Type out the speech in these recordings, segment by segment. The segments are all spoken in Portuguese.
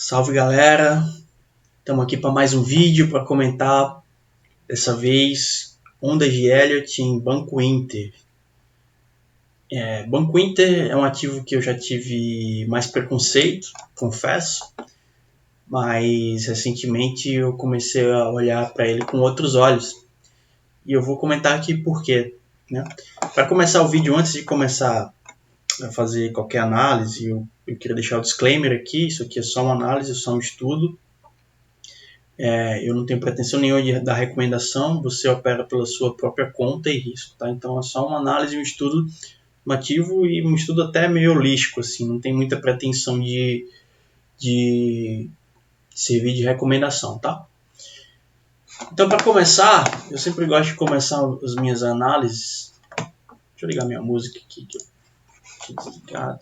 Salve galera, estamos aqui para mais um vídeo para comentar, dessa vez, ondas de Elliott em Banco Inter. Banco Inter é um ativo que eu já tive mais preconceito, confesso, mas recentemente eu comecei a olhar para ele com outros olhos. E eu vou comentar aqui por quê. Né? Para começar o vídeo, antes de começar a fazer qualquer análise, eu queria deixar o disclaimer aqui, isso aqui é só uma análise, só um estudo. Eu não tenho pretensão nenhuma de dar recomendação, você opera pela sua própria conta e risco, tá? Então é só uma análise, um estudo ativo e um estudo até meio holístico, assim, não tem muita pretensão de servir de recomendação, tá? Então, para começar, eu sempre gosto de começar as minhas análises. Deixa eu ligar minha música aqui, que eu tinha desligado.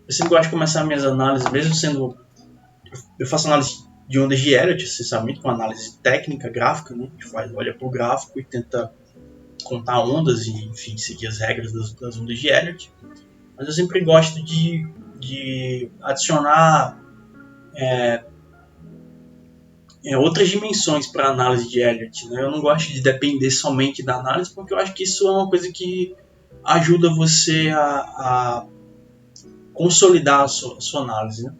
Eu sempre gosto de começar minhas análises, mesmo sendo... Eu faço análise de ondas de Elliott, essencialmente, com análise técnica, gráfica, né? A gente olha para o gráfico e tenta contar ondas e, enfim, seguir as regras das ondas de Elliott. Mas eu sempre gosto de adicionar outras dimensões para a análise de Elliott. Né? Eu não gosto de depender somente da análise, porque eu acho que isso é uma coisa que ajuda você a consolidar a sua análise. Né?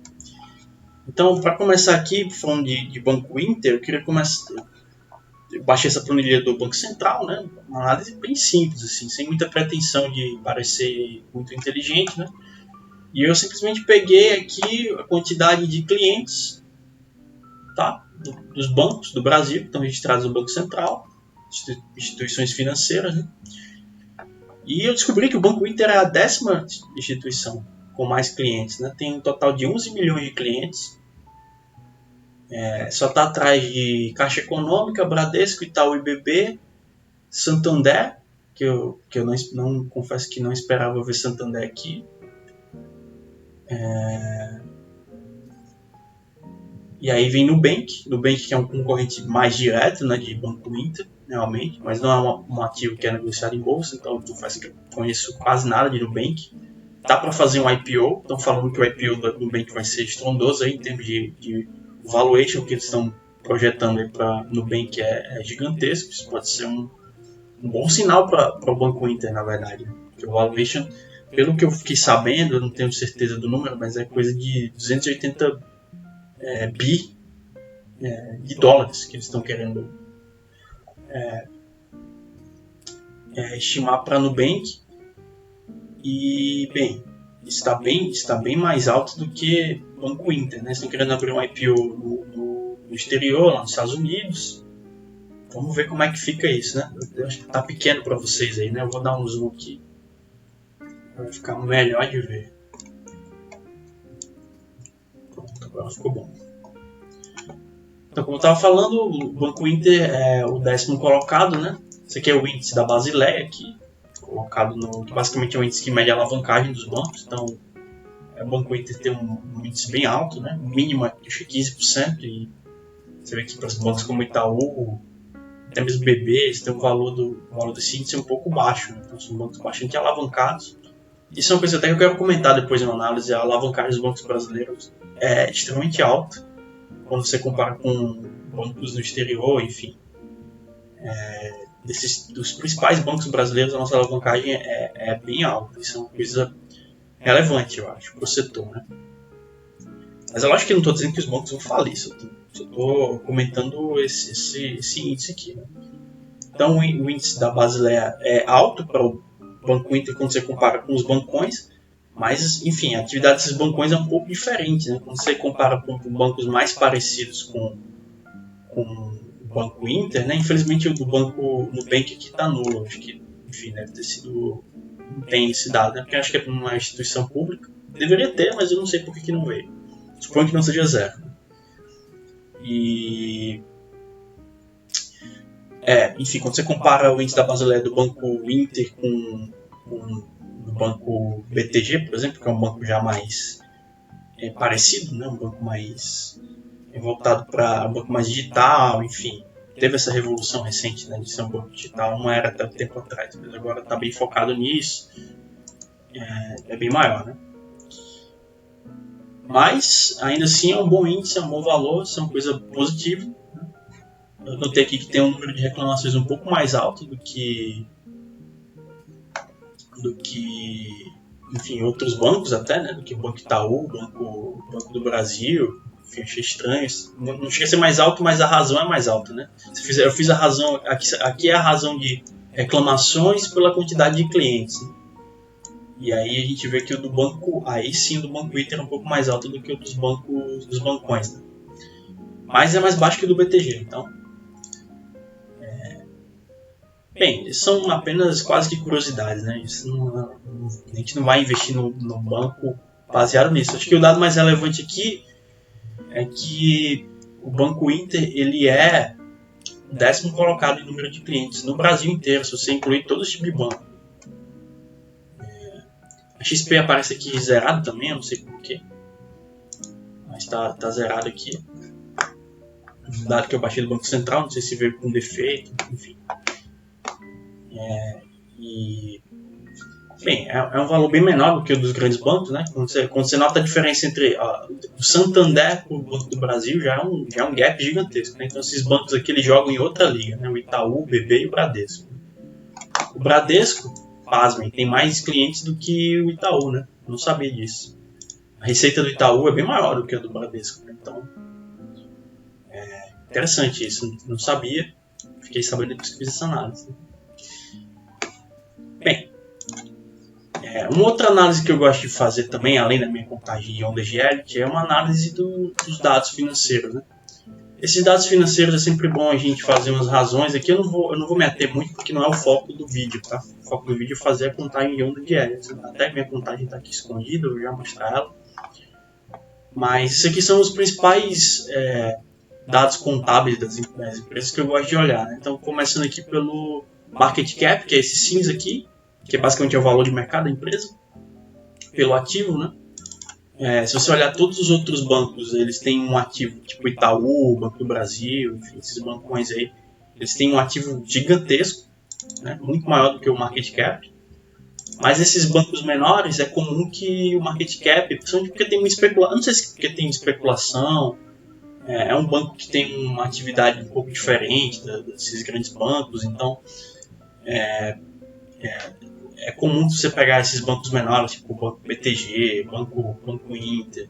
Então, para começar aqui, falando de Banco Inter, eu queria começar... Eu baixei essa planilha do Banco Central, né? Uma análise bem simples, assim, sem muita pretensão de parecer muito inteligente, né? E eu simplesmente peguei aqui a quantidade de clientes, tá? Dos bancos do Brasil, que estão registrados no Banco Central, instituições financeiras, né? E eu descobri que o Banco Inter é a 10ª instituição com mais clientes, né? Tem um total de 11 milhões de clientes. Só está atrás de Caixa Econômica, Bradesco, Itaú e BB, Santander, que eu não confesso que não esperava ver Santander aqui. E aí vem Nubank que é um concorrente mais direto, né, de Banco Inter, realmente, mas não é um ativo que é negociado em bolsa, então eu confesso que eu conheço quase nada de Nubank. Dá para fazer um IPO, estão falando que o IPO da Nubank vai ser estrondoso aí, em termos de valuation que eles estão projetando para Nubank é gigantesco. Isso pode ser um bom sinal para o Banco Inter, na verdade. Porque o valuation, pelo que eu fiquei sabendo, eu não tenho certeza do número, mas é coisa de 280 bi de dólares que eles estão querendo estimar para a Nubank. E, bem, está bem mais alto do que Banco Inter, né? Estão querendo abrir um IPO no exterior, lá nos Estados Unidos. Vamos ver como é que fica isso, né? Eu acho que está pequeno para vocês aí, né? Eu vou dar um zoom aqui. Vai ficar melhor de ver. Pronto, agora ficou bom. Então, como eu estava falando, o Banco Inter é o 10º colocado, né? Esse aqui é o índice da Basileia, aqui, colocado que basicamente é um índice que mede a alavancagem dos bancos. Então, o Banco Inter tem um índice bem alto, né? O mínimo é 15%. E você vê que para os bancos como Itaú, até mesmo BB, eles têm o valor desse índice um pouco baixo. Né? Então, são bancos bastante alavancados. Isso é uma coisa até que eu quero comentar depois na análise. A alavancagem dos bancos brasileiros é extremamente alta quando você compara com bancos no exterior, enfim. Dos principais bancos brasileiros, a nossa alavancagem é bem alta. Isso é uma coisa relevante, eu acho, para o setor. Né? Mas eu acho que não estou dizendo que os bancos vão falir, só estou comentando esse índice aqui. Né? Então, o índice da Basileia é alto para o Banco Inter quando você compara com os bancões, mas, enfim, a atividade desses bancões é um pouco diferente. Né? Quando você compara com bancos mais parecidos com o Banco Inter, né? Infelizmente o do Banco Nubank aqui está nulo. Acho que, enfim, deve ter sido... Não tem esse dado, né? Porque acho que é uma instituição pública. Deveria ter, mas eu não sei por que não veio. Suponho que não seja zero. E... enfim, quando você compara o índice da Basileia do Banco Inter com o Banco BTG, por exemplo, que é um banco já mais parecido, né? Um banco mais voltado para um banco mais digital, enfim. Teve essa revolução recente, né, de ser um banco digital, não era tanto tempo atrás, mas agora está bem focado nisso, é bem maior, né? Mas, ainda assim, é um bom índice, é um bom valor, isso é uma coisa positiva. Eu notei aqui que tem um número de reclamações um pouco mais alto do que enfim, outros bancos até, né? Do que o Banco Itaú, Banco do Brasil. Enfim, achei estranho. Não chega a ser mais alto, mas a razão é mais alta, né? Eu fiz a razão, aqui é a razão de reclamações pela quantidade de clientes. Né? E aí a gente vê que o do banco, aí sim o do Banco Inter é um pouco mais alto do que o dos bancões, né? Mas é mais baixo que o do BTG, então. Bem, são apenas quase que curiosidades, né? A gente não vai investir no banco baseado nisso. Acho que o dado mais relevante aqui é que o Banco Inter ele é o 10º colocado em número de clientes no Brasil inteiro, se você incluir todo esse tipo de banco. A XP aparece aqui zerado também, eu não sei porquê, mas tá zerado aqui. Um dado que eu baixei do Banco Central, não sei se veio com defeito, enfim. Bem, é um valor bem menor do que o dos grandes bancos, né? Quando você nota a diferença entre o Santander e o Banco do Brasil, já é um gap gigantesco. Né? Então esses bancos aqui eles jogam em outra liga, né? O Itaú, o BB e o Bradesco. O Bradesco, pasmem, tem mais clientes do que o Itaú, né? Eu não sabia disso. A receita do Itaú é bem maior do que a do Bradesco. Né? Então, é interessante isso. Não sabia. Fiquei sabendo depois que fiz essa análise. Bem, uma outra análise que eu gosto de fazer também, além da minha contagem de ondas de Elliott, é uma análise dos dados financeiros. Né? Esses dados financeiros é sempre bom a gente fazer umas razões. Aqui eu não vou me ater muito porque não é o foco do vídeo. Tá? O foco do vídeo é fazer a contagem de onda de Elliott. Até que minha contagem está aqui escondida, eu já vou mostrar ela. Mas esses aqui são os principais dados contábeis das empresas que eu gosto de olhar. Né? Então, começando aqui pelo market cap, que é esse cinza aqui, que é basicamente o valor de mercado da empresa, pelo ativo, né? Se você olhar todos os outros bancos, eles têm um ativo tipo Itaú, Banco do Brasil, enfim, esses bancões aí, eles têm um ativo gigantesco, né? Muito maior do que o market cap. Mas esses bancos menores é comum que o market cap, principalmente porque tem uma especulação, não sei se porque tem especulação, é um banco que tem uma atividade um pouco diferente desses grandes bancos, então é comum você pegar esses bancos menores, tipo o Banco BTG, Banco Inter,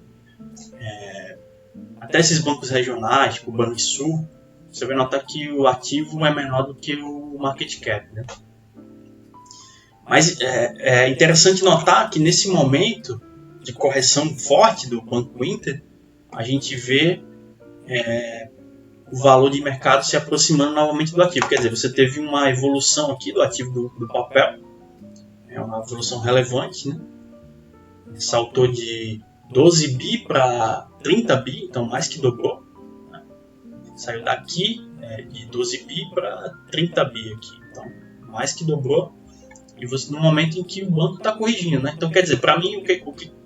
até esses bancos regionais, tipo o Banrisul, você vai notar que o ativo é menor do que o market cap. Né? Mas é interessante notar que nesse momento de correção forte do Banco Inter, a gente vê o valor de mercado se aproximando novamente do ativo. Quer dizer, você teve uma evolução aqui do ativo do papel, é uma evolução relevante, né? Saltou de 12 bi para 30 bi, então mais que dobrou. Né? Saiu daqui de 12 bi para 30 bi aqui, então mais que dobrou. E você no momento em que o banco está corrigindo, né? Então quer dizer, para mim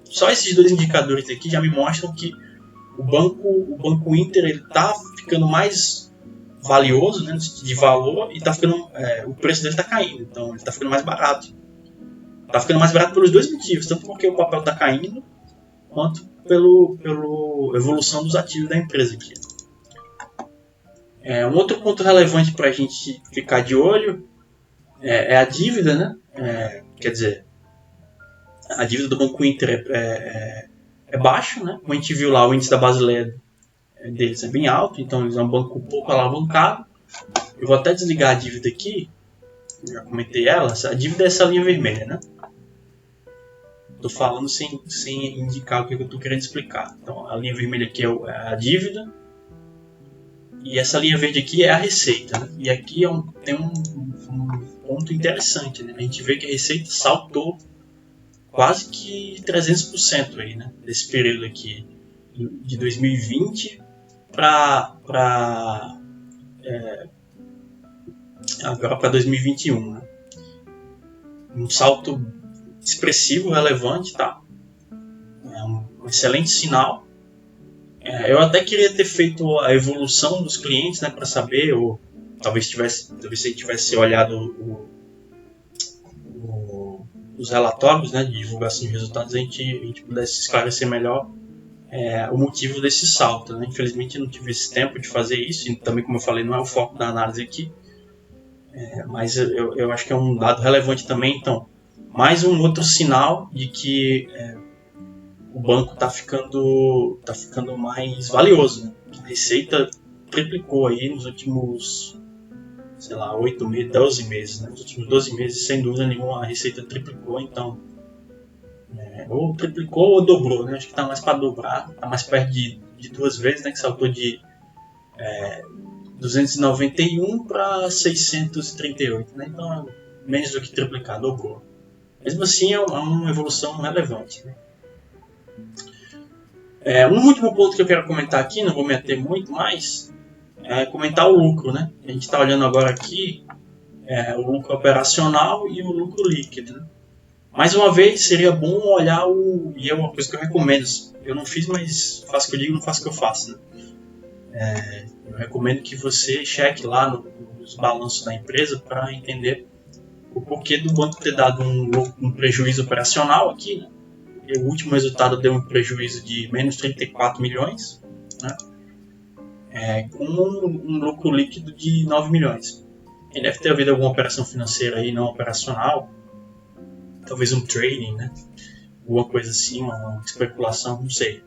só esses dois indicadores aqui já me mostram que o Banco Inter está ficando mais valioso, né, de valor, e o preço dele está caindo, então ele está ficando mais barato. Está ficando mais barato pelos dois motivos, tanto porque o papel está caindo, quanto pela evolução dos ativos da empresa aqui. Um outro ponto relevante para a gente ficar de olho é a dívida, né? Quer dizer, a dívida do Banco Inter é baixa, né? Como a gente viu lá, o índice da Basileia deles é bem alto, então eles é um banco pouco alavancado. Eu vou até desligar a dívida aqui, já comentei ela. A dívida é essa linha vermelha, né? Estou falando sem indicar o que eu estou querendo explicar. Então, a linha vermelha aqui é a dívida, e essa linha verde aqui é a receita. Né? E aqui tem um ponto interessante, né? A gente vê que a receita saltou quase que 300% aí, né? Desse período aqui, de 2020 agora para 2021, né? Um salto expressivo, relevante, tá? É um excelente sinal. Eu até queria ter feito a evolução dos clientes, né, para saber, ou talvez se a gente tivesse olhado os relatórios, né, de divulgação de resultados, a gente pudesse esclarecer melhor o motivo desse salto, né? Infelizmente eu não tive esse tempo de fazer isso, e também, como eu falei, não é o foco da análise aqui, mas eu acho que é um dado relevante também. Então, mais um outro sinal de que o banco está ficando mais valioso, né? A receita triplicou aí nos últimos, sei lá, 8 meses, 12 meses, né? Nos últimos 12 meses, sem dúvida nenhuma, a receita triplicou, então ou triplicou ou dobrou, né? Acho que está mais para dobrar, está mais perto de 2 vezes, né? Que saltou de 291 para 638, né? Então é menos do que triplicar, dobrou. Mesmo assim é uma evolução relevante, né? Um último ponto que eu quero comentar aqui, não vou me ater muito mais, é comentar o lucro, né? A gente está olhando agora aqui o lucro operacional e o lucro líquido, né? Mais uma vez, seria bom olhar e é uma coisa que eu recomendo. Eu não fiz, mas faço o que eu digo, não faço o que eu faço, né? Eu recomendo que você cheque lá nos balanços da empresa para entender o porquê do banco ter dado um prejuízo operacional aqui, né? E o último resultado deu um prejuízo de menos 34 milhões, né? Com um lucro líquido de 9 milhões. E deve ter havido alguma operação financeira aí não operacional, talvez um trading, né? Alguma coisa assim, uma especulação, não sei.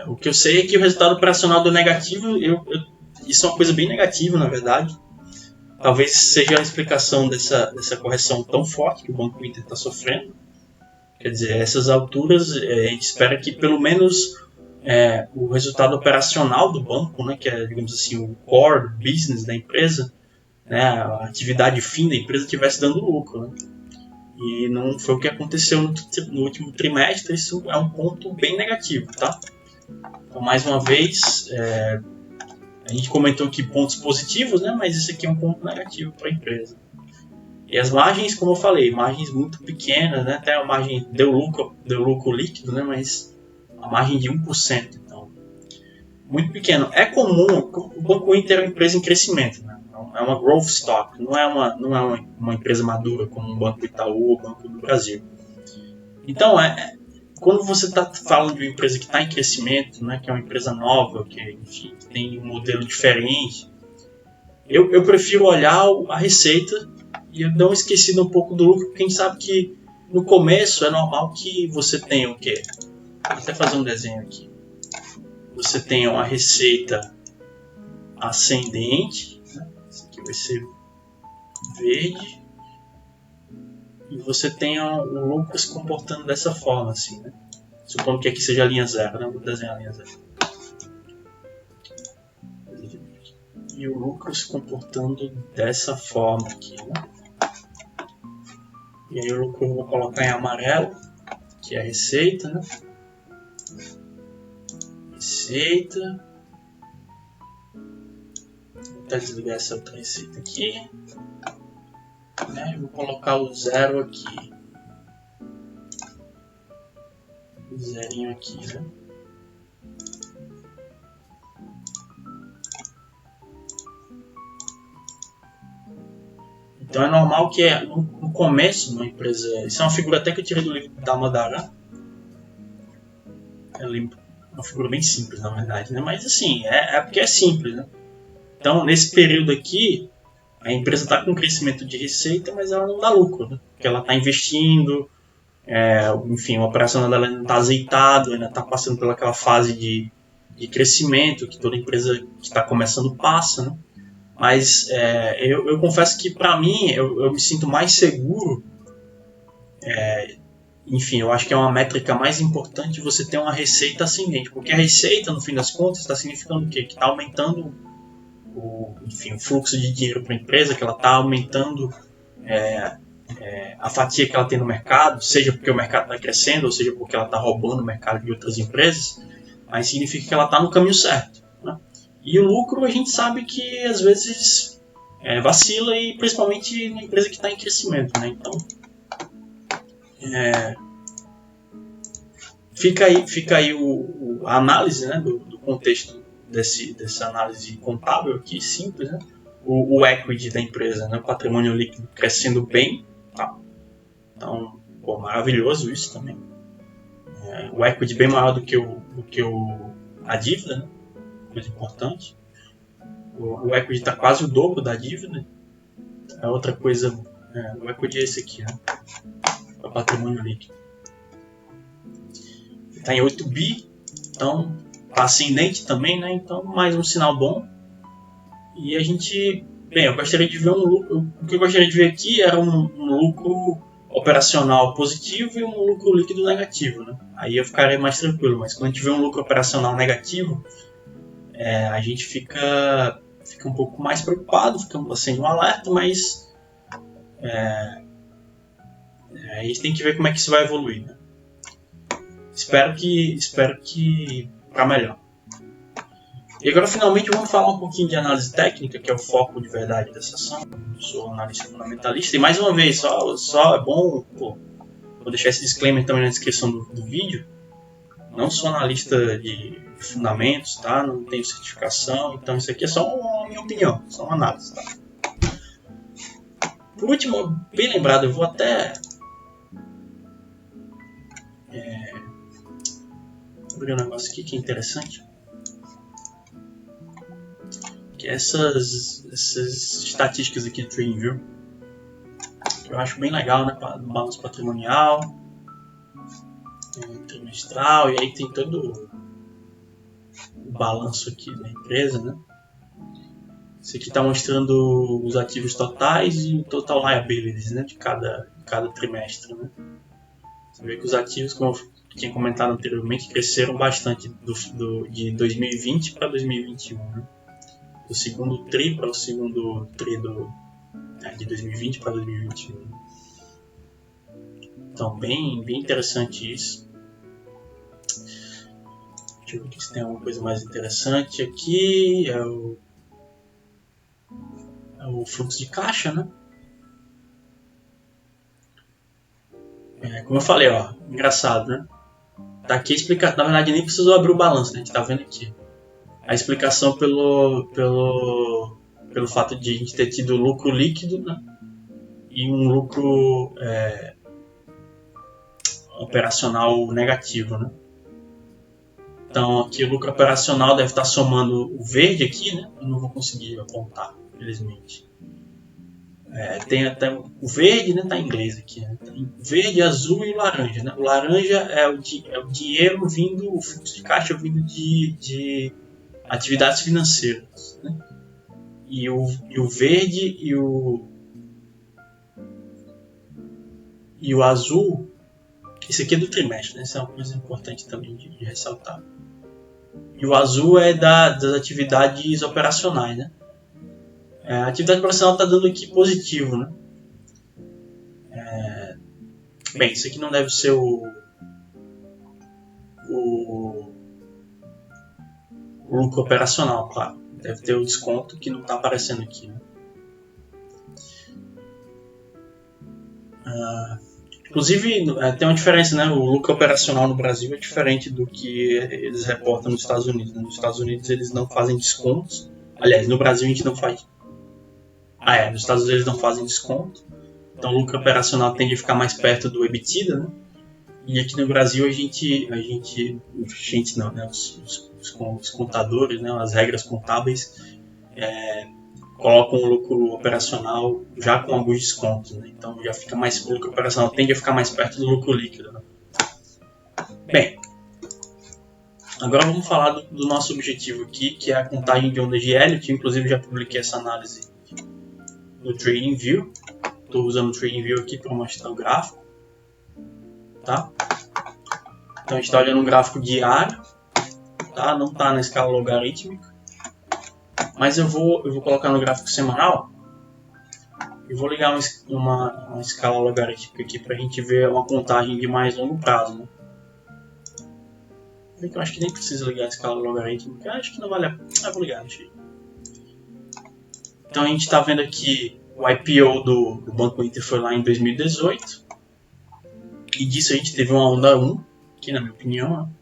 O que eu sei é que o resultado operacional do negativo, isso é uma coisa bem negativa, na verdade. Talvez seja a explicação dessa correção tão forte que o Banco Inter está sofrendo. Quer dizer, a essas alturas, a gente espera que pelo menos o resultado operacional do banco, né, que é, digamos assim, o core business da empresa, né, a atividade fim da empresa, estivesse dando lucro, né? E não foi o que aconteceu no último trimestre. Isso é um ponto bem negativo, tá? Então, mais uma vez, a gente comentou aqui pontos positivos, né? Mas isso aqui é um ponto negativo para a empresa. E as margens, como eu falei, margens muito pequenas, né? Até a margem deu lucro líquido, né? Mas a margem de 1%, então, muito pequeno. É comum, o Banco Inter é uma empresa em crescimento, né? É uma growth stock, não é uma empresa madura como o Banco Itaú ou o Banco do Brasil. Então, quando você está falando de uma empresa que está em crescimento, né, que é uma empresa nova, enfim, que tem um modelo diferente, eu prefiro olhar a receita e eu dou uma esquecida um pouco do lucro, porque a gente sabe que no começo é normal que você tenha o quê? Vou até fazer um desenho aqui. Você tenha uma receita ascendente, né? Esse aqui vai ser verde, e você tenha o lucro se comportando dessa forma, assim, né? Supondo que aqui seja a linha zero, né? Vou desenhar a linha zero. E o lucro se comportando dessa forma aqui, né? E aí o lucro eu vou colocar em amarelo, que é a receita, né? Receita. Vou até desligar essa outra receita aqui. Vou colocar o zero aqui. O zerinho aqui, né? Então é normal que no começo de uma empresa... Isso é uma figura até que eu tirei do livro da Madara. É uma figura bem simples, na verdade, né? Mas assim, é porque é simples, né? Então, nesse período aqui, a empresa está com crescimento de receita, mas ela não dá lucro, né? Porque ela está investindo, enfim, o operacional dela ainda não está azeitado, ainda está passando pelaquela fase de crescimento que toda empresa que está começando passa, né? Mas eu confesso que, para mim, eu me sinto mais seguro. Enfim, eu acho que é uma métrica mais importante você ter uma receita ascendente, porque a receita, no fim das contas, está significando o quê? Que está aumentando o fluxo de dinheiro para a empresa, que ela está aumentando a fatia que ela tem no mercado, seja porque o mercado está crescendo, ou seja porque ela está roubando o mercado de outras empresas, mas significa que ela está no caminho certo, né? E o lucro a gente sabe que às vezes vacila, e principalmente na empresa que está em crescimento, né? Então, fica aí a análise, né, do contexto dessa análise contábil aqui, simples, né? O equity da empresa, né, o patrimônio líquido crescendo bem, tá? Então, maravilhoso isso também. O equity bem maior do que a dívida, né? Coisa importante. O equity está quase o dobro da dívida. A outra coisa, o equity é esse aqui, né? O patrimônio líquido. Está em 8 bi, então está ascendente também, né? Então mais um sinal bom. E a gente, bem, eu gostaria de ver um lucro. O que eu gostaria de ver aqui era um lucro operacional positivo e um lucro líquido negativo, né? Aí eu ficaria mais tranquilo. Mas quando a gente vê um lucro operacional negativo, a gente fica um pouco mais preocupado, fica acendendo um alerta, mas a gente tem que ver como é que isso vai evoluir, né? Espero que para melhor. E agora finalmente vamos falar um pouquinho de análise técnica, que é o foco de verdade dessa ação. Eu sou analista fundamentalista e mais uma vez, só é bom, vou deixar esse disclaimer também na descrição do vídeo. Não sou analista de fundamentos, tá? Não tenho certificação, então isso aqui é só uma minha opinião, só uma análise, tá? Por último, bem lembrado, eu vou até abrir um negócio aqui que é interessante, que é essas estatísticas aqui do TradingView, que eu acho bem legal, né? Balanço patrimonial, trimestral, e aí tem todo o balanço aqui da empresa, né? Esse aqui está mostrando os ativos totais e o total liabilities, né, de cada trimestre, né? Você vê que os ativos, como eu tinha comentado anteriormente, cresceram bastante de 2020 para 2021, né? Do segundo tri para o segundo tri de 2020 para 2021. Então, bem interessante isso. Deixa eu ver se tem alguma coisa mais interessante aqui. É o fluxo de caixa, né? Como eu falei, ó, engraçado, né? Tá aqui a explicação. Na verdade, nem precisou abrir o balanço, né? A gente tá vendo aqui a explicação pelo fato de a gente ter tido lucro líquido, né? E um lucro operacional negativo, né? Então aqui o lucro operacional deve estar somando o verde aqui, né? Eu não vou conseguir apontar, infelizmente. Tem até o verde, né? Tá em inglês aqui, né? Tem verde, azul e laranja, né? O laranja é o dinheiro vindo, o fluxo de caixa vindo de atividades financeiras, né? E o verde e o azul, esse aqui é do trimestre, né? Essa é uma coisa importante também de ressaltar. E o azul é das atividades operacionais, né? A atividade operacional está dando aqui positivo, né? Bem, isso aqui não deve ser o lucro operacional, claro. Deve ter o desconto que não está aparecendo aqui, né? Inclusive, tem uma diferença, né? O lucro operacional no Brasil é diferente do que eles reportam nos Estados Unidos. Nos Estados Unidos eles não fazem descontos. Aliás, no Brasil a gente não faz. Nos Estados Unidos eles não fazem desconto. Então o lucro operacional tende a ficar mais perto do EBITDA, né? E aqui no Brasil a gente não, né? Os contadores, né? As regras contábeis colocam o lucro operacional já com alguns descontos, né? Então já fica mais, o lucro operacional tende a ficar mais perto do lucro líquido, né? Bem, agora vamos falar do nosso objetivo aqui, que é a contagem de ondas de Elliott. Inclusive já publiquei essa análise no TradingView. Estou usando o TradingView aqui para mostrar o gráfico, tá? Então a gente está olhando um gráfico diário, tá? Não está na escala logarítmica, mas eu vou colocar no gráfico semanal e vou ligar uma escala logarítmica aqui para a gente ver uma contagem de mais longo prazo, né? Eu acho que nem precisa ligar a escala logarítmica, acho que não vale a pena. Vou ligar, deixa eu ir. Então a gente está vendo aqui o IPO do Banco Inter foi lá em 2018 e disso a gente teve uma onda 1, que na minha opinião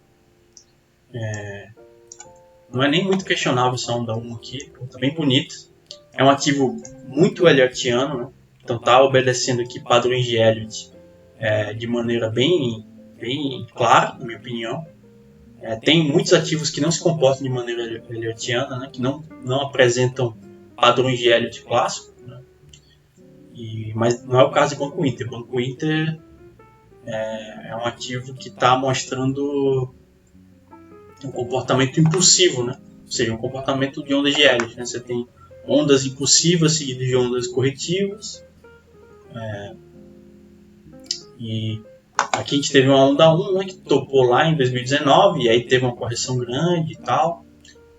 não é nem muito questionável essa onda 1 aqui, tá bem bonito. É um ativo muito Elliotiano, né? Então tá obedecendo aqui padrões de Elliott de maneira bem bem clara, na minha opinião. Tem muitos ativos que não se comportam de maneira Elliotiana, né, que não apresentam padrões de Elliott clássico, né, mas não é o caso de Banco Inter. Banco Inter é um ativo que está mostrando um comportamento impulsivo, né? Ou seja, um comportamento de ondas de Elliott. Né? Você tem ondas impulsivas seguidas de ondas corretivas. E aqui a gente teve uma onda 1, né, que topou lá em 2019, e aí teve uma correção grande e tal.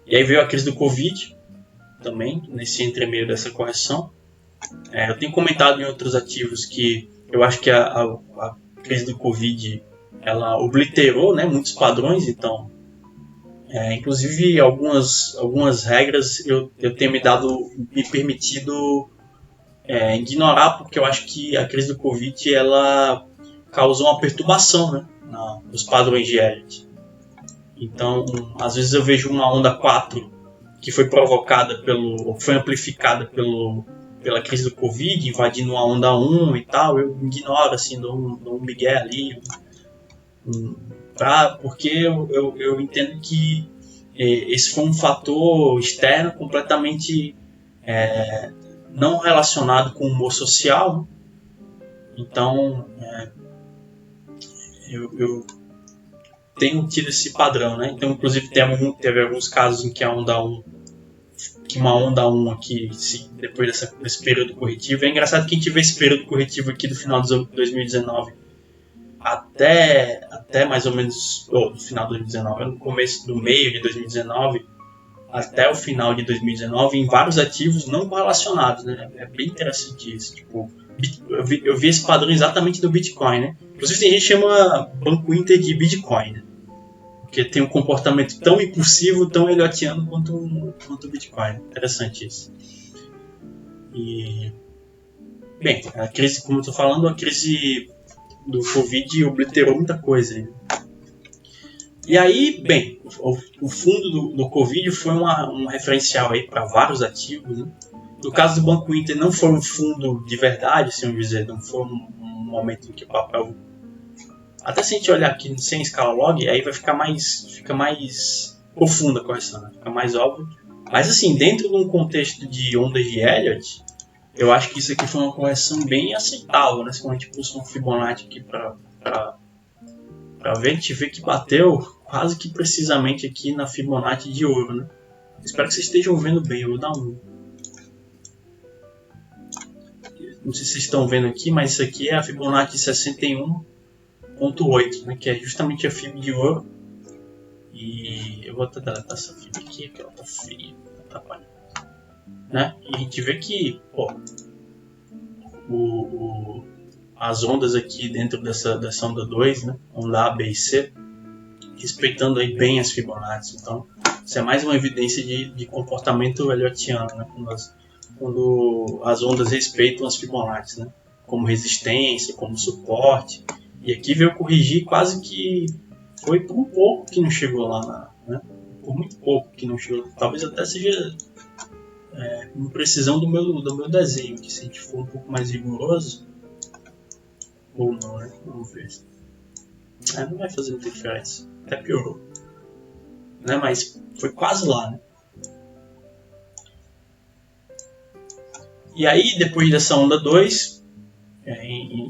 E aí veio a crise do Covid também, nesse entremeio dessa correção. Eu tenho comentado em outros ativos que eu acho que a crise do Covid ela obliterou, né, muitos padrões, então inclusive algumas regras eu tenho me permitido ignorar, porque eu acho que a crise do Covid ela causou uma perturbação, né, nos padrões de Elliott. Então, às vezes eu vejo uma onda 4 que foi provocada foi amplificada pela crise do Covid, invadindo uma onda 1 e tal, eu ignoro, assim, dou um migué ali, porque eu entendo que esse foi um fator externo completamente não relacionado com o humor social, né? Então eu tenho tido esse padrão, né? Então, inclusive, teve alguns casos em que uma onda 1 aqui, depois desse período corretivo. É engraçado que a gente vê esse período corretivo aqui do final de 2019 até mais ou menos do final de 2019, no começo do meio de 2019 até o final de 2019 em vários ativos não correlacionados, né? É bem interessante isso. Tipo, eu vi esse padrão exatamente do Bitcoin, né? Inclusive tem gente que chama Banco Inter de Bitcoin, né? Porque tem um comportamento tão impulsivo, tão elliotiano quanto o Bitcoin. Interessante isso. E bem, a crise, como eu estou falando, a crise do Covid obliterou muita coisa. Né? E aí, bem, o fundo do Covid foi um referencial aí para vários ativos. Né? No caso do Banco Inter, não foi um fundo de verdade, assim vamos dizer, não foi um momento em que o papel... Até se a gente olhar aqui sem escala log, aí fica mais profunda a correção, né? Fica mais óbvio. Mas assim, dentro de um contexto de ondas de Elliott, eu acho que isso aqui foi uma correção bem aceitável, né? Quando a gente pulsa um Fibonacci aqui para ver, a gente vê que bateu quase que precisamente aqui na Fibonacci de ouro, né? Espero que vocês estejam vendo bem, eu vou dar um... Não sei se vocês estão vendo aqui, mas isso aqui é a Fibonacci 61.8, né? Que é justamente a fibra de ouro. E eu vou até deletar essa fibra aqui, porque ela tá feia, atrapalha. Né? E a gente vê que as ondas aqui dentro dessa onda 2, né? Onda A, B e C, respeitando aí bem as Fibonacci. Então, isso é mais uma evidência de comportamento elliotiano, né? Quando as ondas respeitam as Fibonacci, né? Como resistência, como suporte. E aqui veio corrigir quase que foi por um pouco que não chegou lá, né? Por muito pouco que não chegou. Talvez até seja imprecisão do meu desenho, que se a gente for um pouco mais rigoroso, ou não, né? Vamos ver. Não vai fazer muita diferença. Até piorou. Né? Mas foi quase lá, né? E aí, depois dessa onda 2,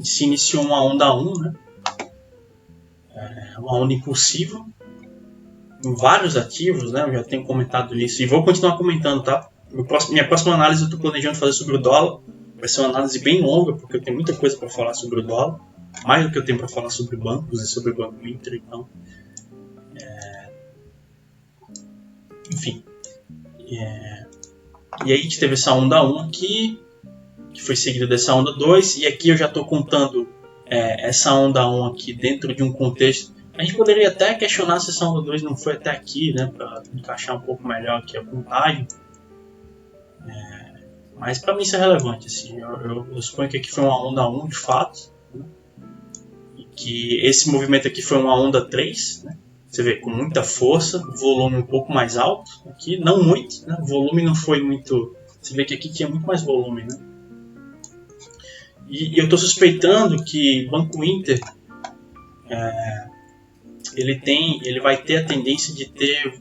se iniciou uma onda 1, né? Uma onda impulsiva em vários ativos, né? Eu já tenho comentado isso e vou continuar comentando, tá? Minha próxima análise eu estou planejando fazer sobre o dólar. Vai ser uma análise bem longa, porque eu tenho muita coisa para falar sobre o dólar, mais do que eu tenho para falar sobre bancos e sobre o Banco Inter. Então, enfim. E aí a gente teve essa onda 1 aqui, que foi seguida dessa onda 2, e aqui eu já estou contando essa onda 1 aqui dentro de um contexto. A gente poderia até questionar se essa onda 2 não foi até aqui, né, para encaixar um pouco melhor aqui a contagem. Mas para mim isso é relevante. Assim, eu suponho que aqui foi uma onda 1 de fato, né, e que esse movimento aqui foi uma onda 3, né, você vê, com muita força, volume um pouco mais alto, aqui não muito, né, o volume não foi muito, você vê que aqui tinha muito mais volume, né. E eu estou suspeitando que Banco Inter ele vai ter a tendência de ter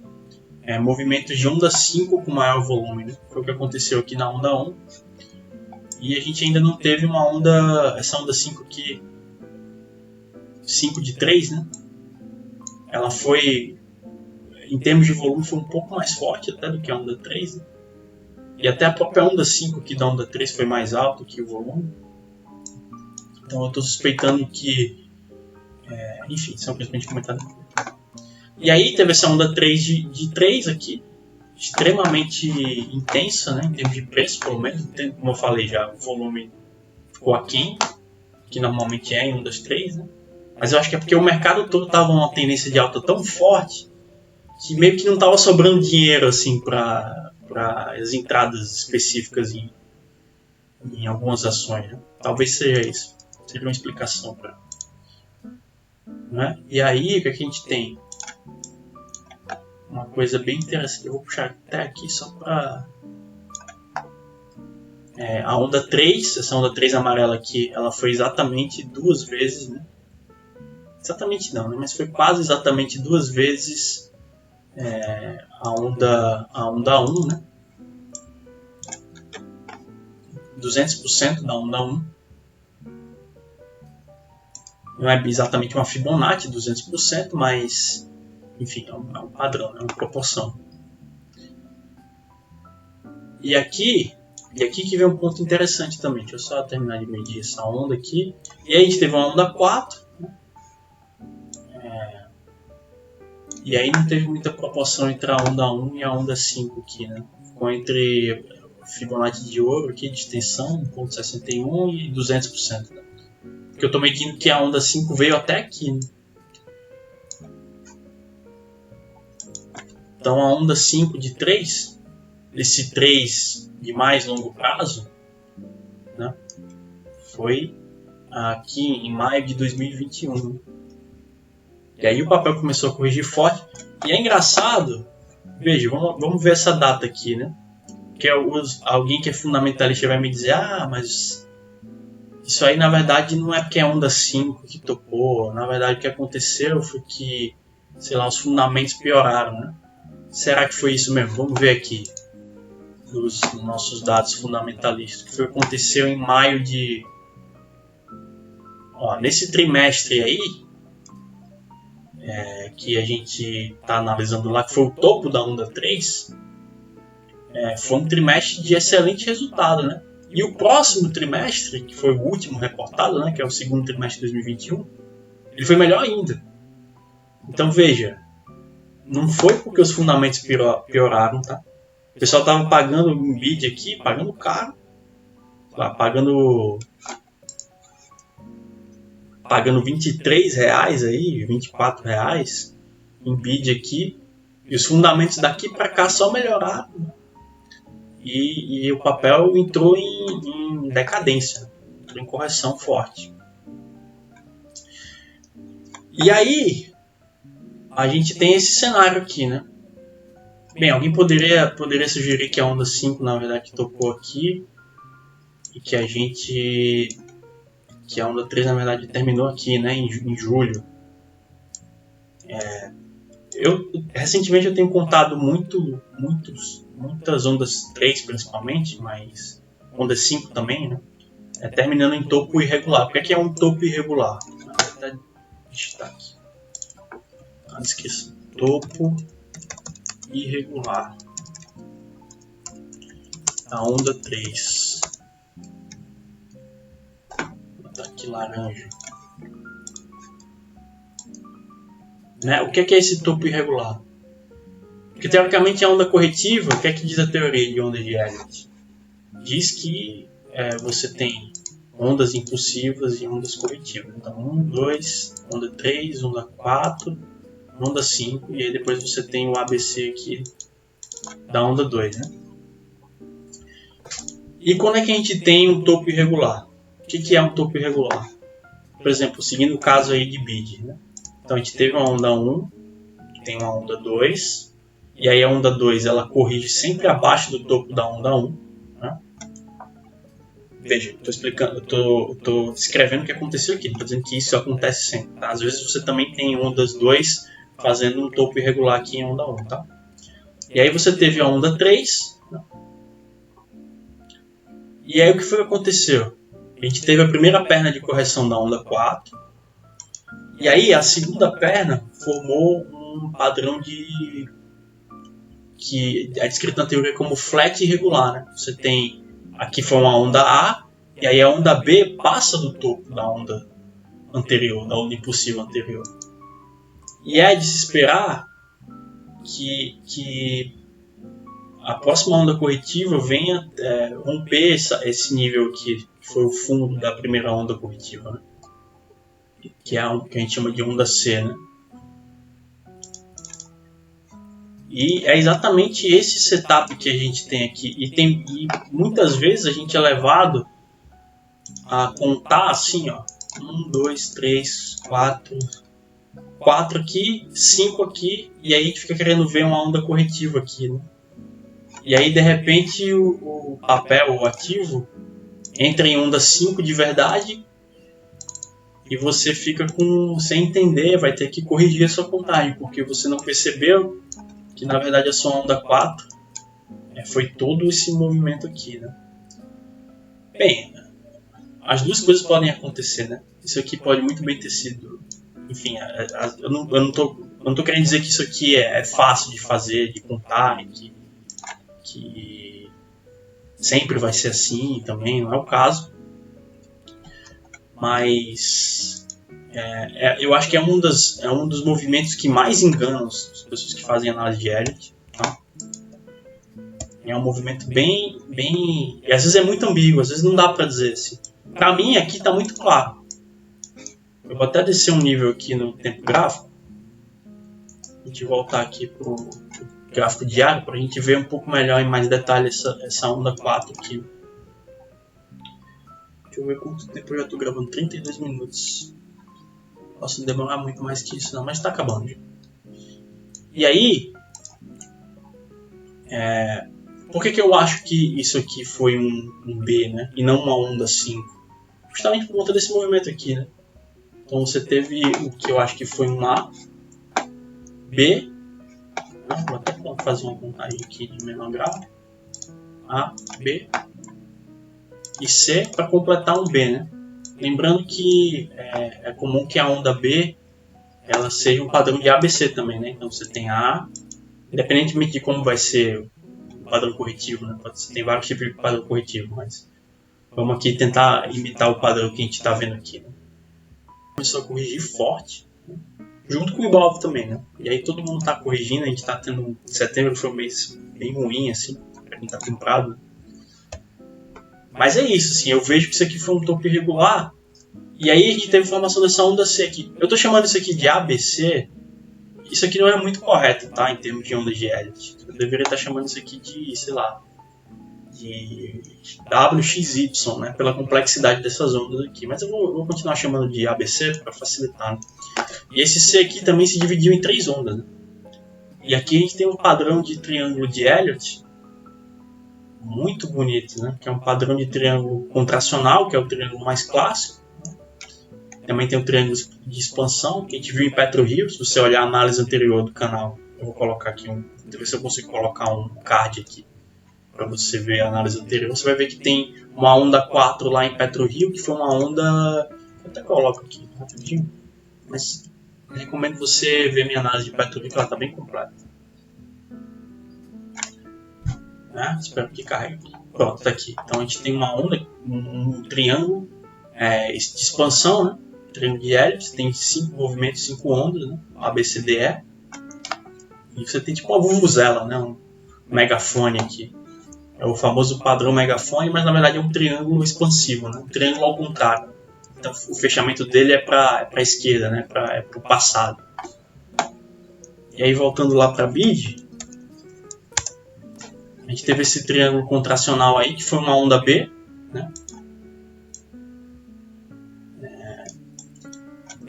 movimentos de onda 5 com maior volume, né? Foi o que aconteceu aqui na onda 1. E a gente ainda não teve essa onda 5 aqui, 5 de 3, né? Ela foi, em termos de volume, foi um pouco mais forte até do que a onda 3, né? E até a própria onda 5 aqui da onda 3 foi mais alta que o volume. Então eu estou suspeitando que... enfim, isso é simplesmente comentário. E aí teve essa onda 3 de 3 aqui, extremamente intensa, né, em termos de preço, pelo menos. Como eu falei já, o volume ficou aquém, que normalmente é em ondas 3, né? Mas eu acho que é porque o mercado todo estava numa tendência de alta tão forte que meio que não estava sobrando dinheiro assim, para as entradas específicas em algumas ações, né? Talvez seja isso. Seria uma explicação para... Né? E aí, o que a gente tem? Uma coisa bem interessante. Eu vou puxar até aqui só para... a onda 3, essa onda 3 amarela aqui, ela foi exatamente 2 vezes, né? Exatamente não, né? Mas foi quase exatamente 2 vezes a onda 1, né? 200% da onda 1. Não é exatamente uma Fibonacci 200%, mas enfim, é um padrão, é uma proporção. E aqui que vem um ponto interessante também. Deixa eu só terminar de medir essa onda aqui. E aí a gente teve uma onda 4. Né? E aí não teve muita proporção entre a onda 1 e a onda 5 aqui, né? Ficou entre Fibonacci de ouro aqui, de extensão, 1.61 e 200%. Né? Porque eu estou medindo que a onda 5 veio até aqui. Né? Então a onda 5 de 3, esse 3 de mais longo prazo, né, foi aqui em maio de 2021. E aí o papel começou a corrigir forte. E é engraçado, veja, vamos ver essa data aqui, né? Que alguém que é fundamentalista vai me dizer, mas isso aí na verdade não é porque é onda 5 que tocou. Na verdade o que aconteceu foi que, sei lá, os fundamentos pioraram, né? Será que foi isso mesmo? Vamos ver aqui os nossos dados fundamentalistas. O que aconteceu em maio de... nesse trimestre aí, que a gente está analisando lá, que foi o topo da onda 3, foi um trimestre de excelente resultado, né? E o próximo trimestre, que foi o último reportado, né, que é o segundo trimestre de 2021, ele foi melhor ainda. Então veja, não foi porque os fundamentos pioraram, tá? O pessoal estava pagando um bid aqui, pagando caro, pagando R$23 aí, R$24 em bid aqui, e os fundamentos daqui para cá só melhoraram. E o papel entrou em decadência, entrou em correção forte. E aí, a gente tem esse cenário aqui, né? Bem, alguém poderia sugerir que a onda 5, na verdade, tocou aqui e que a onda 3, na verdade, terminou aqui, né, em julho. Recentemente eu tenho contado muitas ondas 3 principalmente, mas onda 5 também, né? Terminando em topo irregular. O que é um topo irregular? Deixa eu aqui. Não esqueça. Topo irregular. A onda 3. Vou botar aqui laranja. Né? O que é esse topo irregular? Porque teoricamente a onda corretiva, o que é que diz a teoria de onda de Elliott? Diz que você tem ondas impulsivas e ondas corretivas. Então 1, 2, onda 3, onda 4, onda 5, e aí depois você tem o ABC aqui da onda 2. Né? E quando é que a gente tem um topo irregular? O que é um topo irregular? Por exemplo, seguindo o caso aí de bid. Né? Então a gente teve uma onda 1, tem uma onda 2, e aí a onda 2 ela corrige sempre abaixo do topo da onda 1. Né? Veja, estou explicando, tô descrevendo o que aconteceu aqui, estou dizendo que isso acontece sempre. Tá? Às vezes você também tem ondas 2 fazendo um topo irregular aqui em onda 1. Tá? E aí você teve a onda 3. Né? E aí o que foi que aconteceu? A gente teve a primeira perna de correção da onda 4. E aí a segunda perna formou um padrão que é descrito na teoria como flat irregular. Né? Você tem, aqui foi uma onda A, e aí a onda B passa do topo da onda anterior, da onda impulsiva anterior. E é de se esperar que a próxima onda corretiva venha romper esse nível aqui, que foi o fundo da primeira onda corretiva, né? Que é o que a gente chama de onda C. Né? E é exatamente esse setup que a gente tem aqui. E muitas vezes a gente é levado a contar assim, ó, 1, 2, 3, 4, 4 aqui, 5 aqui, e aí a gente fica querendo ver uma onda corretiva aqui, né? E aí de repente o papel, o ativo, entra em onda 5 de verdade e você fica sem entender, vai ter que corrigir a sua contagem, porque você não percebeu que na verdade a sua onda 4 foi todo esse movimento aqui, né? Bem, as duas coisas podem acontecer, né? Isso aqui pode muito bem ter sido... Enfim, eu não tô querendo dizer que isso aqui é fácil de fazer, de contar, que sempre vai ser assim também, não é o caso. Mas eu acho que é um dos movimentos que mais enganam as pessoas que fazem análise de Elliott. Tá? É um movimento bem... E às vezes é muito ambíguo, às vezes não dá para dizer assim. Para mim aqui está muito claro. Eu vou até descer um nível aqui no tempo gráfico. A gente voltar aqui para o gráfico diário para a gente ver um pouco melhor em mais detalhe essa onda 4 aqui. Deixa eu ver quanto tempo eu já estou gravando. 32 minutos. Posso demorar muito mais que isso não, mas está acabando. E aí, por que eu acho que isso aqui foi um B, né? E não uma onda 5? Justamente por conta desse movimento aqui, né? Então você teve o que eu acho que foi um A, B, né? Vou até fazer uma contagem aqui de menor grau, A, B e C para completar um B, né? Lembrando que é comum que a onda B ela seja um padrão de ABC também, né? Então você tem A, independentemente de como vai ser o padrão corretivo, né? Você tem vários tipos de padrão corretivo, mas vamos aqui tentar imitar o padrão que a gente está vendo aqui, né? Começou a corrigir forte, né? Junto com o Ibov também, né? E aí todo mundo está corrigindo, a gente está tendo... Setembro foi um mês bem ruim, assim, para quem está comprado. Mas é isso, assim, eu vejo que isso aqui foi um topo irregular, e aí a gente teve formação dessa onda C aqui. Eu estou chamando isso aqui de ABC, isso aqui não é muito correto, tá? Em termos de onda de Elliott. Eu deveria estar chamando isso aqui de, sei lá, de WXY, né? Pela complexidade dessas ondas aqui. Mas eu vou continuar chamando de ABC para facilitar, né? E esse C aqui também se dividiu em 3 ondas, né? E aqui a gente tem um padrão de triângulo de Elliott muito bonito, né? Que é um padrão de triângulo contracional, que é o triângulo mais clássico. Também tem o triângulo de expansão, que a gente viu em PetroRio. Se você olhar a análise anterior do canal, eu vou colocar aqui vou ver se eu consigo colocar um card aqui para você ver a análise anterior. Você vai ver que tem uma onda 4 lá em PetroRio, que foi uma onda... Eu até coloco aqui rapidinho, mas eu recomendo você ver minha análise de PetroRio, que ela está bem completa. Né? Espero que carregue. Pronto, tá aqui. Então a gente tem uma onda, um triângulo de expansão, né? Triângulo de Elliott, tem 5 movimentos, 5 ondas, né? A, B, C, D, E. E você tem tipo uma vuvuzela, né? Um megafone aqui. É o famoso padrão megafone, mas na verdade é um triângulo expansivo, né? Um triângulo ao contrário. Então o fechamento dele é para a esquerda, né? É para o passado. E aí voltando lá para a BID, a gente teve esse triângulo contracional aí, que foi uma onda B, né?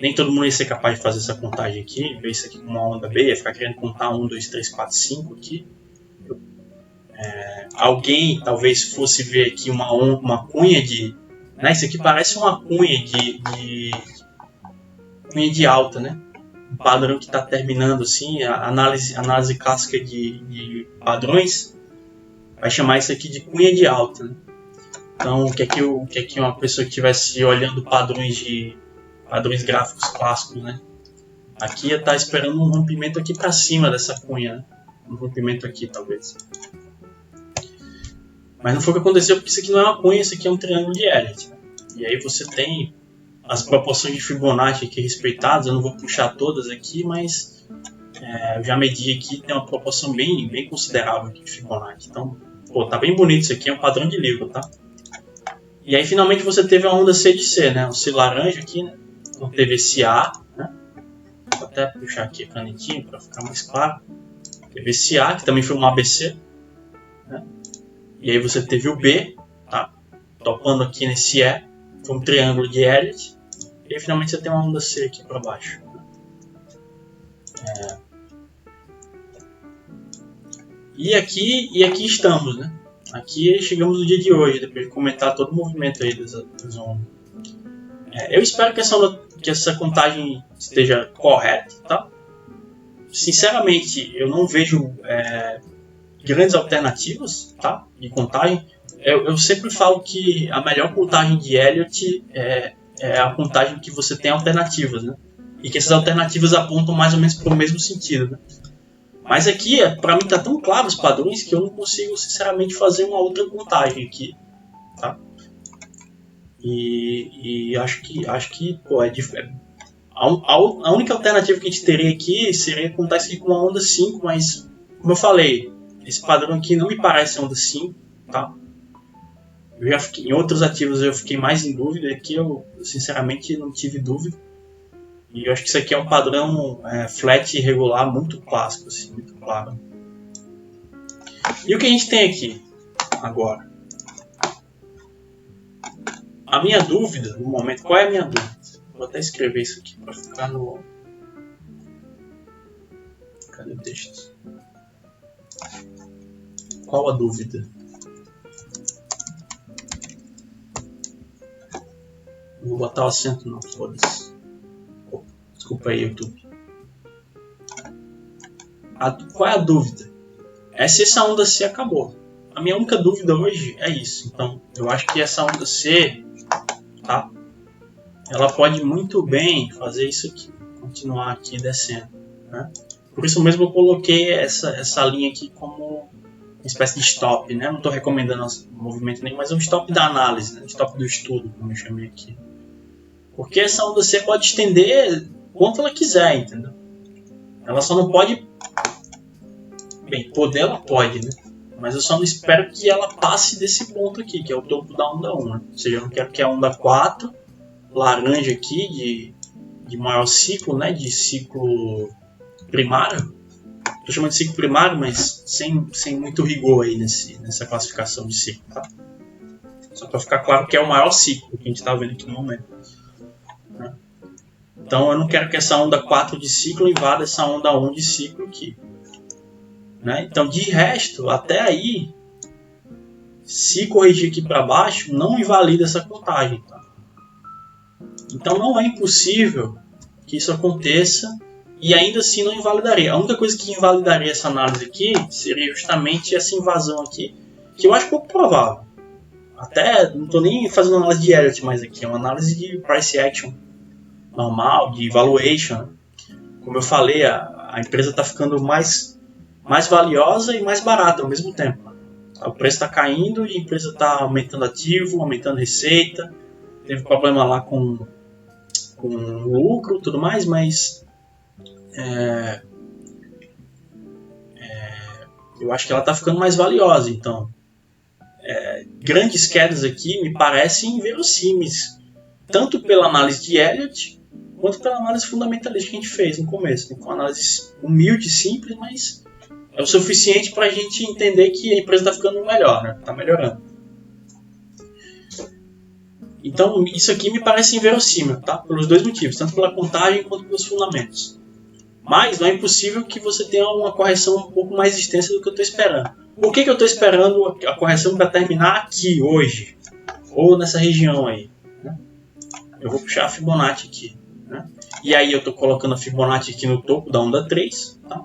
Nem todo mundo ia ser capaz de fazer essa contagem aqui, ver isso aqui como uma onda B, ia ficar querendo contar 1, 2, 3, 4, 5 aqui. alguém talvez fosse ver aqui uma cunha de... Né, isso aqui parece uma cunha de alta, né? Um padrão que está terminando assim, a análise clássica de padrões vai chamar isso aqui de cunha de alta, né? Então, o que é que uma pessoa que estivesse olhando padrões gráficos clássicos, né? Aqui ia estar esperando um rompimento aqui para cima dessa cunha, né? Um rompimento aqui, talvez. Mas não foi o que aconteceu, porque isso aqui não é uma cunha, isso aqui é um triângulo de Elliott, né? E aí você tem as proporções de Fibonacci aqui respeitadas. Eu não vou puxar todas aqui, mas eu já medi aqui, tem uma proporção bem considerável aqui de Fibonacci. Então, pô, tá bem bonito isso aqui, é um padrão de livro, tá? E aí finalmente você teve a onda C de C, né? O C laranja aqui, né? Então teve esse A, né? Vou até puxar aqui a canetinha para ficar mais claro. Teve esse A, que também foi um ABC, né? E aí você teve o B, tá? Topando aqui nesse E, foi um triângulo de Elliott. E aí finalmente você tem uma onda C aqui para baixo. E aqui estamos, né? Aqui chegamos no dia de hoje, depois de comentar todo o movimento aí das ondas. Eu espero que essa contagem esteja correta, tá? Sinceramente, eu não vejo grandes alternativas, tá? De contagem. Eu sempre falo que a melhor contagem de Elliott é a contagem que você tem alternativas, né? E que essas alternativas apontam mais ou menos para o mesmo sentido, né? Mas aqui, para mim, tá tão claro os padrões que eu não consigo, sinceramente, fazer uma outra contagem aqui, tá? E acho que pô, a única alternativa que a gente teria aqui seria contar isso aqui com uma onda 5, mas, como eu falei, esse padrão aqui não me parece onda 5, tá? Em outros ativos eu fiquei mais em dúvida, aqui eu sinceramente não tive dúvida. E eu acho que isso aqui é um padrão flat irregular muito clássico, assim, muito claro. E o que a gente tem aqui agora? A minha dúvida, no momento, qual é a minha dúvida? Vou até escrever isso aqui para ficar no... Cadê o texto? Qual a dúvida? Não vou botar o acento não, foda-se. Desculpa aí, YouTube. Qual é a dúvida? É se essa onda C acabou. A minha única dúvida hoje é isso. Então, eu acho que essa onda C, tá? Ela pode muito bem fazer isso aqui, continuar aqui descendo, né? Por isso mesmo eu coloquei essa linha aqui como uma espécie de stop, né? Não estou recomendando movimento nenhum, mas é um stop da análise, né? Stop do estudo, como eu chamei aqui. Porque essa onda C pode estender quanto ela quiser, entendeu? Ela só não pode... Bem, poder ela pode, né? Mas eu só não espero que ela passe desse ponto aqui, que é o topo da onda 1, né? Ou seja, eu não quero que a onda 4, laranja aqui, de maior ciclo, né? De ciclo primário. Estou chamando de ciclo primário, mas sem muito rigor aí nessa classificação de ciclo, tá? Só para ficar claro que é o maior ciclo que a gente está vendo aqui no momento. Né? Então eu não quero que essa onda 4 de ciclo invada essa onda 1 de ciclo aqui. Né? Então de resto, até aí, se corrigir aqui para baixo, não invalida essa contagem. Tá? Então não é impossível que isso aconteça e ainda assim não invalidaria. A única coisa que invalidaria essa análise aqui seria justamente essa invasão aqui, que eu acho pouco provável. Até não estou nem fazendo análise de Elliott mais aqui, é uma análise de price action normal, de valuation. Como eu falei, a empresa está ficando mais valiosa e mais barata ao mesmo tempo. O preço está caindo e a empresa está aumentando ativo, aumentando receita. Teve problema lá com lucro e tudo mais, mas eu acho que ela está ficando mais valiosa. Então, grandes quedas aqui me parecem inverossímeis, tanto pela análise de Elliott quanto pela análise fundamentalista que a gente fez no começo. Então, uma análise humilde, simples, mas é o suficiente para a gente entender que a empresa está ficando melhor, né? Está melhorando. Então, isso aqui me parece inverossímil, tá? Pelos dois motivos, tanto pela contagem quanto pelos fundamentos. Mas não é impossível que você tenha uma correção um pouco mais extensa do que eu estou esperando. Por que eu estou esperando a correção para terminar aqui hoje? Ou nessa região aí? Né? Eu vou puxar a Fibonacci aqui. Né? E aí eu estou colocando a Fibonacci aqui no topo da onda 3. Tá?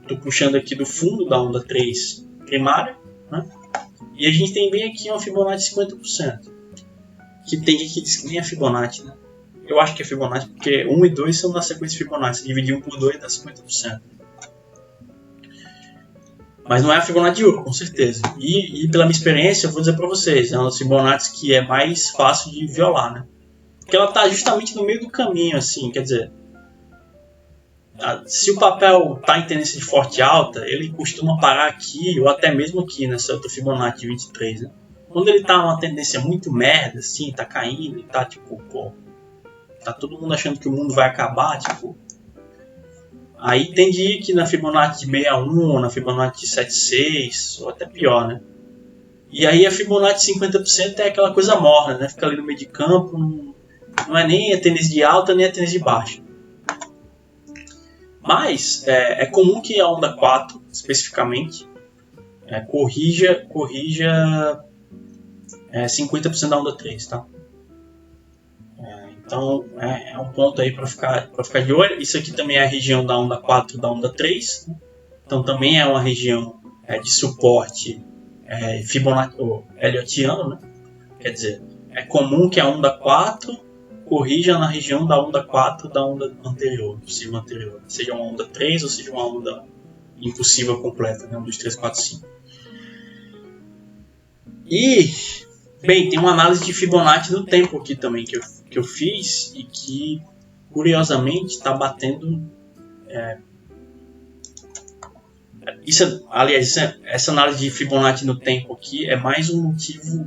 Estou puxando aqui do fundo da onda 3 primária. Né? E a gente tem bem aqui uma Fibonacci 50%. Que tem aqui que diz que nem é Fibonacci. Né? Eu acho que é Fibonacci porque 1 e 2 são na sequência Fibonacci. Dividir 1 por 2 dá 50%. Mas não é a Fibonacci de ouro, com certeza. E pela minha experiência, eu vou dizer para vocês, é uma das Fibonacci que é mais fácil de violar, né? Porque ela está justamente no meio do caminho, assim, quer dizer... Se o papel está em tendência de forte alta, ele costuma parar aqui, ou até mesmo aqui, nessa outra Fibonacci 23, né? Quando ele está numa tendência muito merda, assim, tá caindo, e tá tipo, pô... Tá todo mundo achando que o mundo vai acabar, tipo... Aí tem de ir aqui na Fibonacci 61, ou na Fibonacci 76, ou até pior, né? E aí a Fibonacci 50% é aquela coisa morna, né? Fica ali no meio de campo, não é nem a tendência de alta, nem a tendência de baixa. Mas é comum que a onda 4, especificamente, corrija 50% da onda 3, tá? Então é um ponto aí para ficar de olho. Isso aqui também é a região da onda 4 da onda 3. Né? Então também é uma região de suporte Fibonacci, Elliotiano. Né? Quer dizer, é comum que a onda 4 corrija na região da onda 4 da onda anterior, do ciclo anterior. Seja uma onda 3 ou seja uma onda impossível completa, né? 1, 2, 3, 4, 5. E... Bem, tem uma análise de Fibonacci no tempo aqui também que eu fiz e que, curiosamente, está batendo... essa análise de Fibonacci no tempo aqui é mais um motivo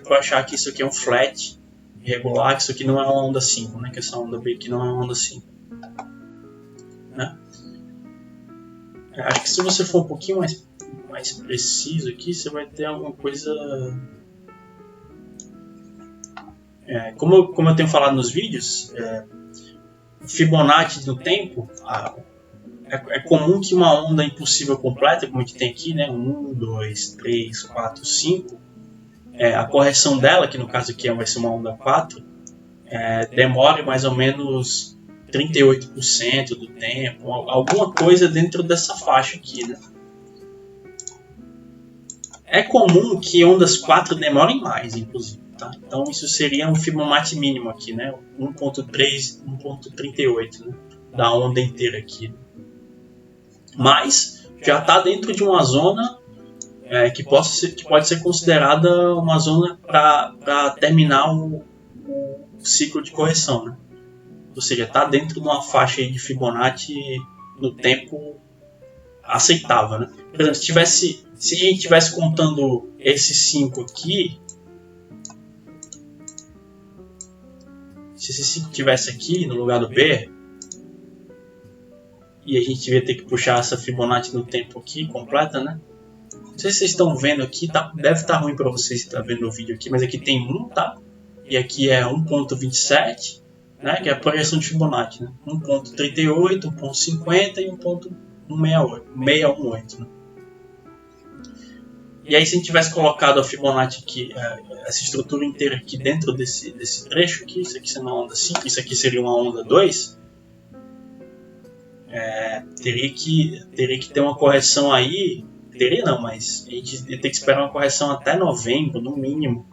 para achar que isso aqui é um flat irregular, que isso aqui não é uma onda 5, né? Que essa onda B aqui não é uma onda 5. Né? Acho que se você for um pouquinho mais preciso aqui, você vai ter alguma coisa... Como eu tenho falado nos vídeos, Fibonacci no tempo, é comum que uma onda impossível completa, como a gente tem aqui, né, 1, 2, 3, 4, 5, a correção dela, que no caso aqui vai ser uma onda 4, demore mais ou menos 38% do tempo, alguma coisa dentro dessa faixa aqui. Né? É comum que ondas 4 demorem mais, inclusive. Tá? Então isso seria um Fibonacci mínimo aqui, né? 1.3, 1.38, né? Da onda inteira aqui. Mas já está dentro de uma zona que pode ser considerada uma zona para terminar o ciclo de correção. Né? Ou seja, está dentro de uma faixa de Fibonacci no tempo aceitável. Né? Por exemplo, se a gente estivesse contando esses 5 aqui, se esse 5 estivesse aqui no lugar do B, e a gente ia ter que puxar essa Fibonacci no tempo aqui, completa, né? Não sei se vocês estão vendo aqui, tá? Deve estar ruim para vocês que estão vendo o vídeo aqui, mas aqui tem 1, tá? E aqui é 1.27, né? Que é a projeção de Fibonacci, né? 1.38, 1.50 e 1.618, né? E aí se a gente tivesse colocado a Fibonacci aqui, essa estrutura inteira aqui dentro desse trecho aqui, isso aqui seria uma onda 5, isso aqui seria uma onda 2, teria que ter uma correção aí, teria não, mas a gente ia ter que esperar uma correção até novembro, no mínimo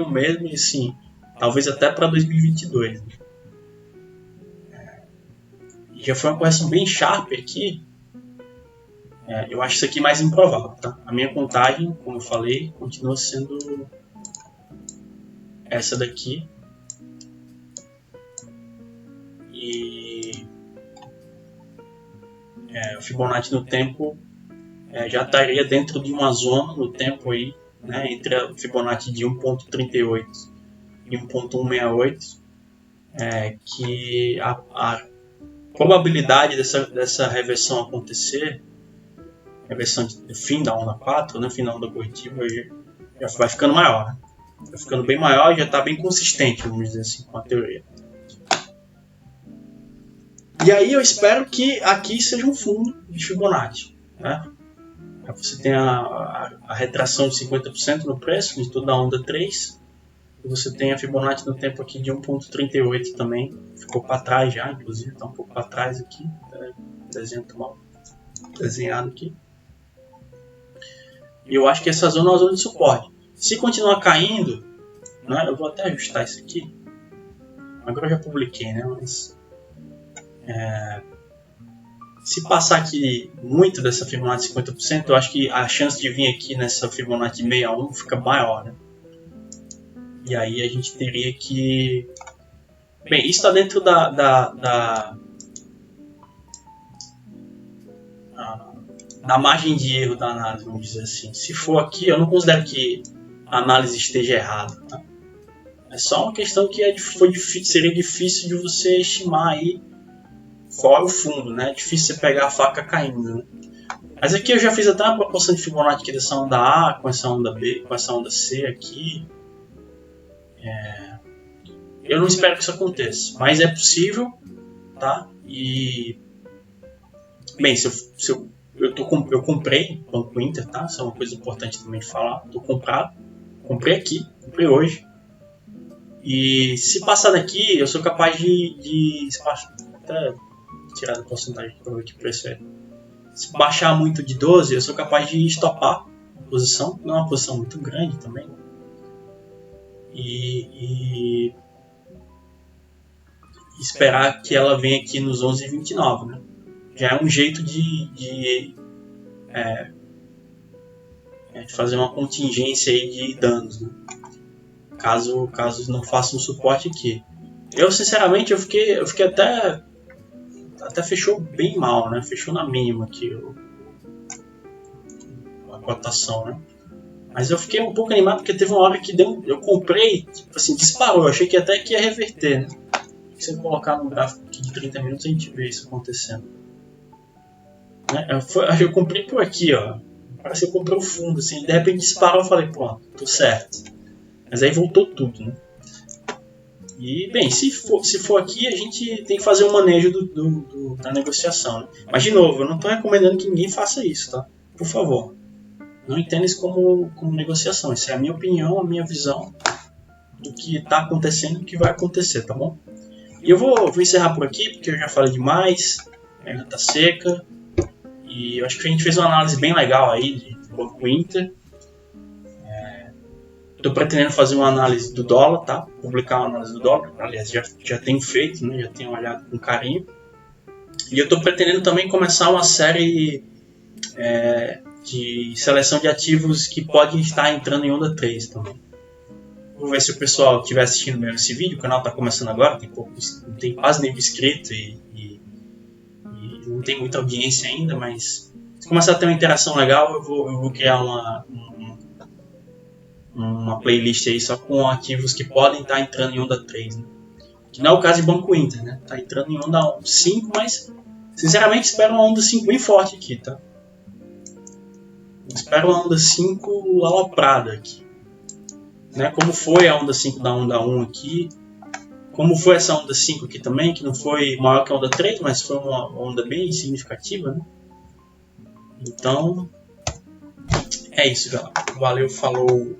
mesmo, e assim, talvez até para 2022. Né? Já foi uma correção bem sharp aqui. Eu acho isso aqui mais improvável, tá? A minha contagem, como eu falei, continua sendo essa daqui. E o Fibonacci no tempo já estaria dentro de uma zona no tempo aí, né, entre a Fibonacci de 1.38 e 1.168, que a probabilidade dessa reversão acontecer, reversão de fim da onda 4, né, fim da onda corretiva, já vai ficando maior. Né? Vai ficando bem maior e já está bem consistente, vamos dizer assim, com a teoria. E aí eu espero que aqui seja um fundo de Fibonacci. Né? Aí você tem a retração de 50% no preço de toda a onda 3. E você tem a Fibonacci no tempo aqui de 1.38 também. Ficou para trás já, inclusive, está um pouco para trás aqui. Desenho mal desenhado aqui. E eu acho que essa zona é uma zona de suporte. Se continuar caindo, né, eu vou até ajustar isso aqui. Agora eu já publiquei, né? Mas se passar aqui muito dessa Fibonacci 50%, eu acho que a chance de vir aqui nessa Fibonacci 61 fica maior, né? E aí a gente teria que... Bem, isso está dentro da margem de erro da análise, vamos dizer assim. Se for aqui, eu não considero que a análise esteja errada, tá? É só uma questão que seria difícil de você estimar aí fora o fundo, né? É difícil você pegar a faca caindo, né? Mas aqui eu já fiz até uma proporção de Fibonacci aqui dessa onda A com essa onda B, com essa onda C aqui. Eu não espero que isso aconteça, mas é possível, tá? E bem, eu comprei Banco Inter, tá? Isso é uma coisa importante também de falar. Tô comprado, comprei aqui, comprei hoje. E se passar daqui, eu sou capaz de até tirar da porcentagem para ver que preço é. Se baixar muito de 12, eu sou capaz de estopar a posição. Não é uma posição muito grande também. E esperar que ela venha aqui nos 11,29, né? Já é um jeito de fazer uma contingência aí de danos, né? Caso não faça um suporte aqui. Eu sinceramente eu fiquei até fechou bem mal, né? Fechou na mínima aqui a cotação, né? Mas eu fiquei um pouco animado porque teve uma hora que eu comprei, tipo assim, disparou. Eu achei que até que ia reverter, né? Se eu colocar no gráfico aqui de 30 minutos a gente vê isso acontecendo. Né? Eu comprei por aqui, ó. Parece que eu comprei o fundo, assim. De repente disparou, eu falei, pronto, tô certo. Mas aí voltou tudo, né? E, bem, se for aqui, a gente tem que fazer um manejo da negociação, né? Mas, de novo, eu não estou recomendando que ninguém faça isso, tá? Por favor. Não entenda isso como negociação. Isso é a minha opinião, a minha visão do que está acontecendo e do que vai acontecer, tá bom? E eu vou encerrar por aqui, porque eu já falei demais. Ainda tá seca. E eu acho que a gente fez uma análise bem legal aí de Banco Inter. Estou pretendendo fazer uma análise do dólar, tá? Publicar uma análise do dólar. Aliás, já tenho feito, né? Já tenho olhado com carinho. E eu estou pretendendo também começar uma série de seleção de ativos que podem estar entrando em onda 3 também. Vou ver se o pessoal estiver assistindo mesmo esse vídeo. O canal está começando agora, não tem quase nenhum inscrito e não tem muita audiência ainda, mas se começar a ter uma interação legal, eu vou criar uma playlist aí só com ativos que podem estar entrando em onda 3, né? Que não é o caso de Banco Inter, né? Tá entrando em onda 5, mas sinceramente espero uma onda 5 bem forte aqui, tá? Espero uma onda 5 aloprada aqui, né? Como foi a onda 5 da onda 1 aqui, como foi essa onda 5 aqui também, que não foi maior que a onda 3, mas foi uma onda bem significativa, né? Então, é isso, galera. Valeu, falou!